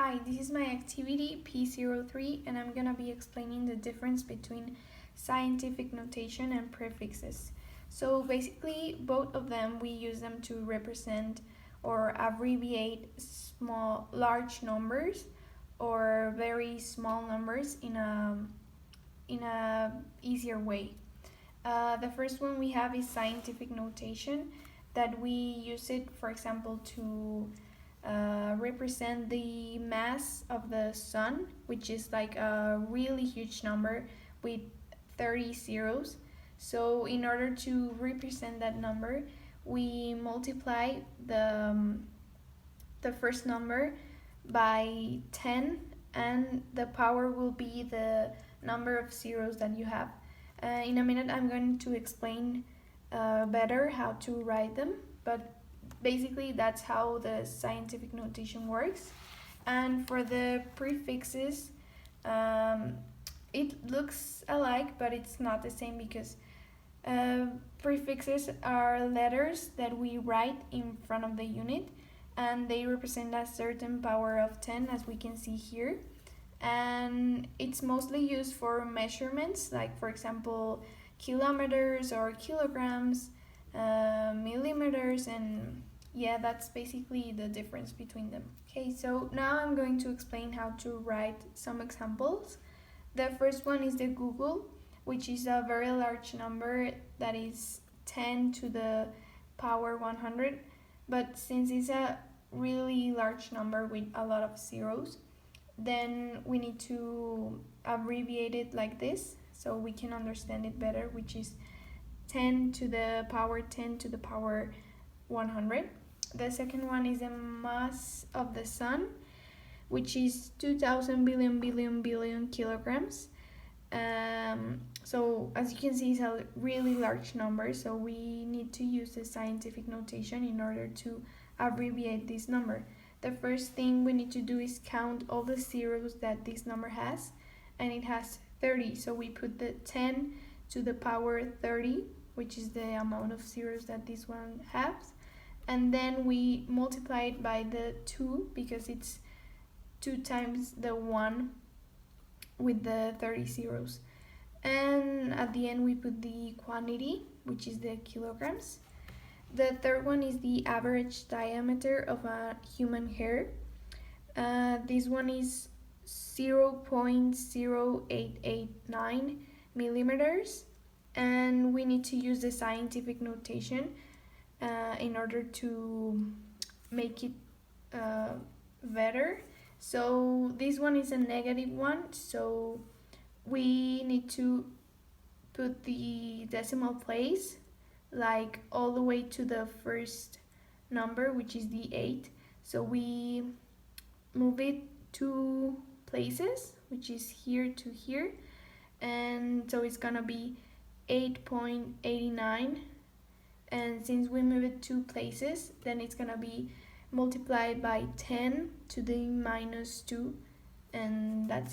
Hi, this is my activity P03 and I'm gonna be explaining the difference between scientific notation and prefixes. So basically both of them we use them to represent or abbreviate large numbers or very small numbers in a easier way. The first one we have is scientific notation, that we use it, for example, to represent the mass of the sun, which is like a really huge number with 30 zeros. So in order to represent that number, we multiply the first number by 10, and the power will be the number of zeros that you have. In a minute I'm going to explain better how to write them, but basically that's how the scientific notation works. And for the prefixes, it looks alike, but it's not the same, because prefixes are letters that we write in front of the unit, and they represent a certain power of 10, as we can see here. And it's mostly used for measurements, like for example kilometers or kilograms, millimeters, and yeah, that's basically the difference between them. Okay, so now I'm going to explain how to write some examples. The first one is the Google, which is a very large number that is 10 to the power 100, but since it's a really large number with a lot of zeros, then we need to abbreviate it like this so we can understand it better, which is 10 to the power 10 to the power 100. The second one is the mass of the sun, which is 2000 billion kilograms. So as you can see, it's a really large number, so we need to use the scientific notation in order to abbreviate this number. The first thing we need to do is count all the zeros that this number has, and it has 30, so we put the 10 to the power 30, which is the amount of zeros that this one has, and then we multiply it by the 2, because it's 2 times the 1 with the 30 zeros. And at the end we put the quantity, which is the kilograms. The third one is the average diameter of a human hair. This one is 0.0889 millimeters, and we need to use the scientific notation in order to make it better. So this one is a negative one, so we need to put the decimal place like all the way to the first number, which is the 8. So we move it 2 places, which is here to here, and so it's gonna be 8.89, and since we move it 2 places, then it's gonna be multiplied by 10 to the minus 2, and that's it.